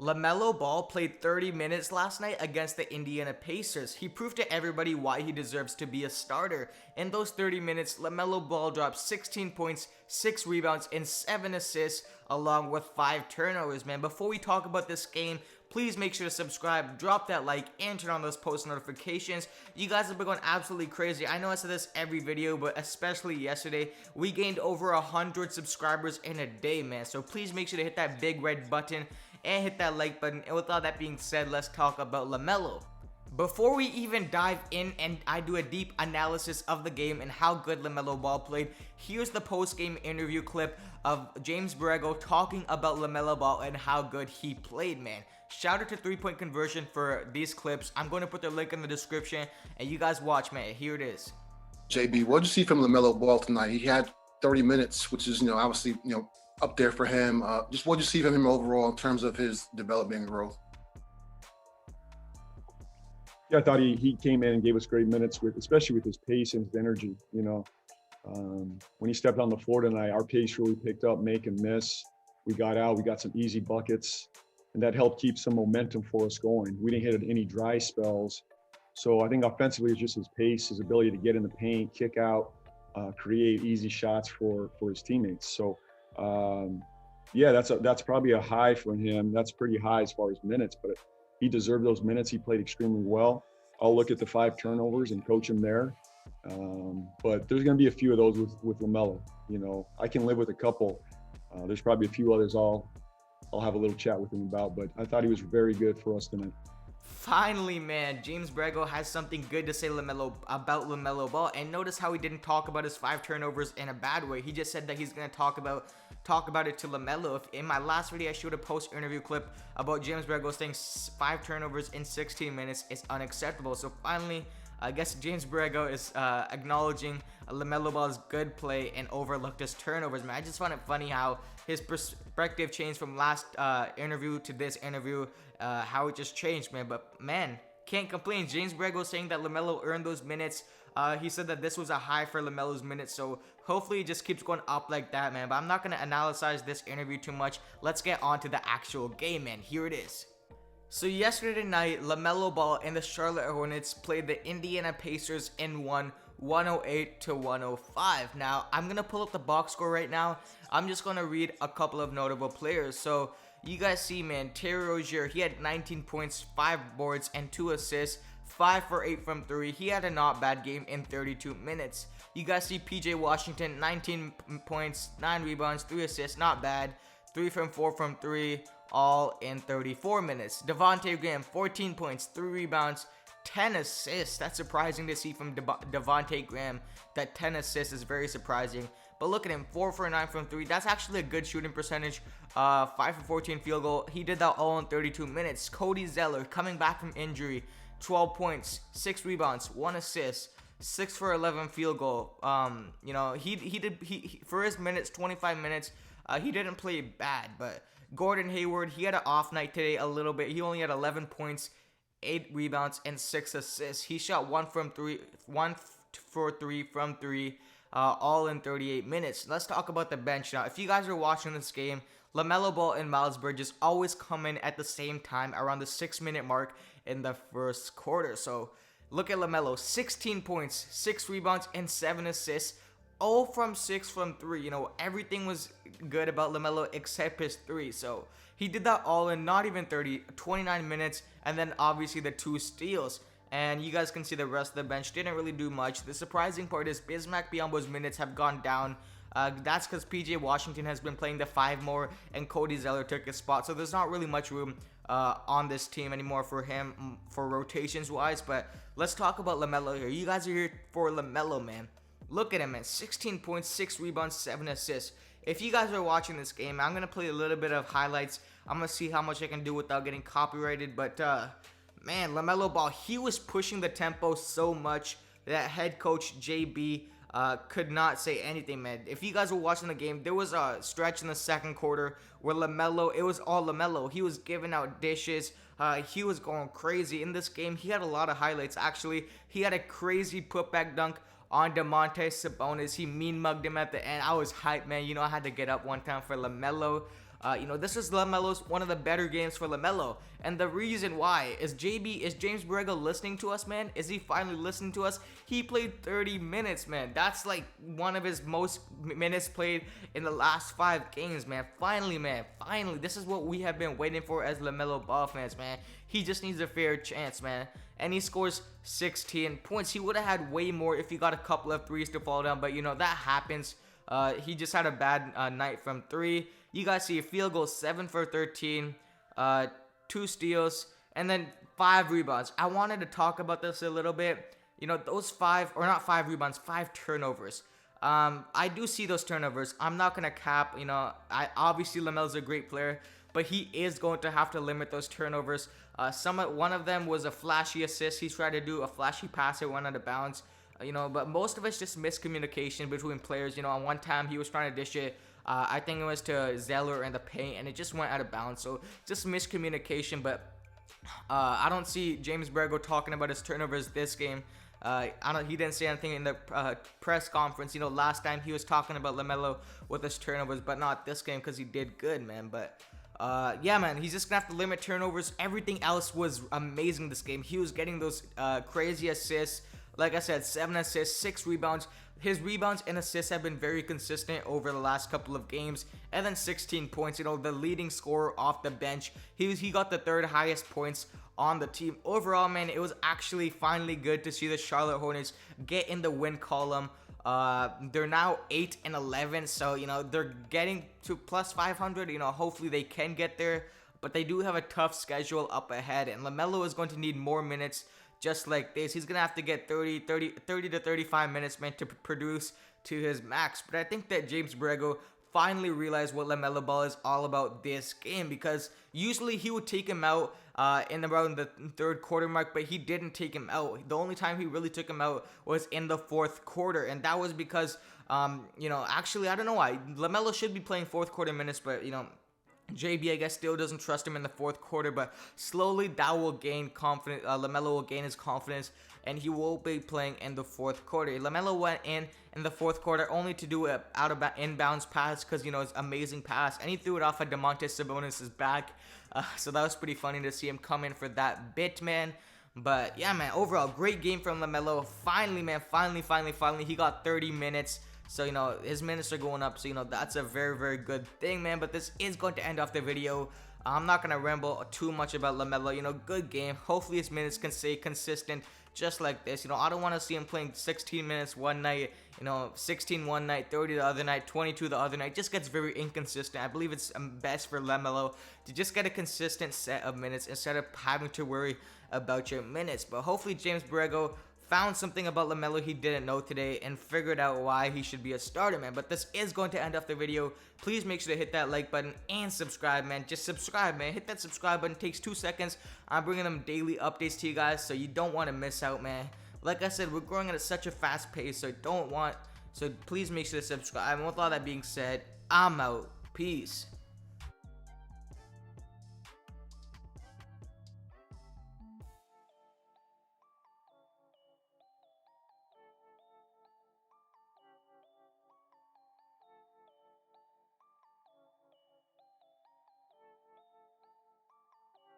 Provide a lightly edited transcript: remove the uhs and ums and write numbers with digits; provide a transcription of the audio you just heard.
Lamelo Ball played 30 minutes last night against the Indiana Pacers. He proved to everybody why he deserves to be a starter. In those 30 minutes, Lamelo Ball dropped 16 points, 6 rebounds, and 7 assists, along with 5 turnovers, man. Before we talk about this game, please make sure to subscribe, drop that like, and turn on those post notifications. You guys have been going absolutely crazy. I know I say this every video, but especially yesterday, we gained over 100 subscribers in a day, man. So please make sure to hit that big red button and hit that like button. And with all that being said, let's talk about Lamelo. Before we even dive in and I do a deep analysis of the game and how good Lamelo Ball played, here's the post-game interview clip of James Brego talking about Lamelo Ball and how good he played, man. Shout out to 3-point conversion for these clips. I'm going to put the link in the description and you guys watch, man. Here it is. JB, what did you see from Lamelo Ball tonight? He had 30 minutes, which is, obviously, up there for him. Just what did you see from him overall in terms of his development and growth? Yeah, I thought he came in and gave us great minutes, especially with his pace and his energy. When he stepped on the floor tonight, our pace really picked up, make and miss. We got out, we got some easy buckets, and that helped keep some momentum for us going. We didn't hit any dry spells. So I think offensively, it's just his pace, his ability to get in the paint, kick out, create easy shots for his teammates. So yeah, that's probably a high for him. That's pretty high as far as minutes, but he deserved those minutes. He played extremely well. I'll look at the 5 turnovers and coach him there. But there's going to be a few of those with Lamelo. I can live with a couple. There's probably a few others I'll have a little chat with him about, but I thought he was very good for us tonight. Finally, man, James Brego has something good to say about Lamelo Ball, and notice how he didn't talk about his 5 turnovers in a bad way. He just said that he's gonna talk about it to Lamelo. If in my last video I showed a post-interview clip about James Brego saying 5 turnovers in 16 minutes is unacceptable. So finally, I guess James Brego is acknowledging Lamelo Ball's good play and overlooked his turnovers, man. I just found it funny how his perspective changed from last interview to this interview, how it just changed, man. But, man, can't complain. James Brego saying that Lamelo earned those minutes. He said that this was a high for Lamelo's minutes, so hopefully it just keeps going up like that, man. But I'm not going to analyze this interview too much. Let's get on to the actual game, man. Here it is. So yesterday night, Lamelo Ball and the Charlotte Hornets played the Indiana Pacers and won 108-105. Now, I'm going to pull up the box score right now. I'm just going to read a couple of notable players. So, you guys see, man, Terry Rozier, he had 19 points, 5 boards, and 2 assists, 5 for 8 from 3. He had a not bad game in 32 minutes. You guys see PJ Washington, 19 points, 9 rebounds, 3 assists, not bad. 3 from 4 from 3, all in 34 minutes. Devontae Graham, 14 points, 3 rebounds, 10 assists. That's surprising to see from Devontae Graham. That 10 assists is very surprising. But look at him, 4 for 9 from 3. That's actually a good shooting percentage. 5 for 14 field goal. He did that all in 32 minutes. Cody Zeller, coming back from injury, 12 points, 6 rebounds, 1 assist, 6 for 11 field goal. He for his minutes, 25 minutes, he didn't play bad. But Gordon Hayward, he had an off night today a little bit. He only had 11 points, 8 rebounds, and 6 assists. He shot 1 for 3 from 3, all in 38 minutes. Let's talk about the bench now. If you guys are watching this game, Lamelo Ball and Miles Bridges always come in at the same time around the 6-minute mark in the first quarter. So look at Lamelo, 16 points, 6 rebounds, and 7 assists. 0 from 6 from 3. Everything was good about Lamelo except his 3. So he did that all in not even 29 minutes. And then obviously the 2 steals. And you guys can see the rest of the bench didn't really do much. The surprising part is Bismack Biyombo's minutes have gone down. That's because PJ Washington has been playing the 5 more and Cody Zeller took his spot. So there's not really much room on this team anymore for him for rotations wise. But let's talk about Lamelo here. You guys are here for Lamelo, man. Look at him, man. 16 points, 6 rebounds, 7 assists. If you guys are watching this game, I'm going to play a little bit of highlights. I'm going to see how much I can do without getting copyrighted. But, man, Lamelo Ball, he was pushing the tempo so much that head coach JB could not say anything, man. If you guys were watching the game, there was a stretch in the second quarter where Lamelo, it was all Lamelo. He was giving out dishes. He was going crazy. In this game, he had a lot of highlights, actually. He had a crazy putback dunk on Domantas Sabonis. He mean mugged him at the end. I was hyped, man. I had to get up one time for Lamelo. This is LaMelo's one of the better games for LaMelo. And the reason why is James Brego listening to us, man? Is he finally listening to us? He played 30 minutes, man. That's like one of his most minutes played in the last 5 games, man. Finally, man. Finally. This is what we have been waiting for as LaMelo Ball fans, man. He just needs a fair chance, man. And he scores 16 points. He would have had way more if he got a couple of threes to fall down, but that happens. He just had a bad night from 3. You guys see a field goal, 7 for 13, 2 steals, and then 5 rebounds. I wanted to talk about this a little bit. Those 5 rebounds, 5 turnovers. I do see those turnovers. I'm not gonna cap. Obviously LaMelo's a great player, but he is going to have to limit those turnovers. One of them was a flashy assist. He tried to do a flashy pass, it went out of bounds. But most of it's just miscommunication between players. On one time he was trying to dish it. I think it was to Zeller in the paint, and it just went out of bounds. So just miscommunication. But I don't see James Brego talking about his turnovers this game. He didn't say anything in the press conference. Last time he was talking about LaMelo with his turnovers, but not this game because he did good, man. But yeah, man, he's just gonna have to limit turnovers. Everything else was amazing this game. He was getting those crazy assists. Like I said, 7 assists, 6 rebounds. His rebounds and assists have been very consistent over the last couple of games. And then 16 points, the leading scorer off the bench. He got the 3rd highest points on the team. Overall, man, it was actually finally good to see the Charlotte Hornets get in the win column. They're now 8-11, so they're getting to plus 500. Hopefully they can get there, but they do have a tough schedule up ahead, and LaMelo is going to need more minutes. Just like this, he's gonna have to get 30 to 35 minutes, man, to produce to his max. But I think that James Brego finally realized what LaMelo Ball is all about this game, because usually he would take him out in around the 3rd quarter mark, but he didn't take him out. The only time he really took him out was in the 4th quarter, and that was because actually I don't know why LaMelo should be playing 4th quarter minutes, but JB, I guess, still doesn't trust him in the 4th quarter, but slowly that will gain confidence. LaMelo will gain his confidence, and he will be playing in the 4th quarter. LaMelo went in the 4th quarter only to do an inbounds pass because, it's amazing pass, and he threw it off of Domantas Sabonis' back. So that was pretty funny to see him come in for that bit, man. But yeah, man, overall, great game from LaMelo. Finally, man, finally, he got 30 minutes. So, his minutes are going up. So, that's a very, very good thing, man. But this is going to end off the video. I'm not going to ramble too much about LaMelo. Good game. Hopefully his minutes can stay consistent just like this. I don't want to see him playing 16 minutes one night, 16 one night, 30 the other night, 22 the other night. It just gets very inconsistent. I believe it's best for LaMelo to just get a consistent set of minutes instead of having to worry about your minutes. But hopefully James Brego found something about LaMelo he didn't know today and figured out why he should be a starter, man. But this is going to end off the video. Please make sure to hit that like button and subscribe, man. Just subscribe, man. Hit that subscribe button. It takes 2 seconds. I'm bringing them daily updates to you guys, so you don't want to miss out, man. Like I said, we're growing at such a fast pace, so please make sure to subscribe. And with all that being said, I'm out. Peace.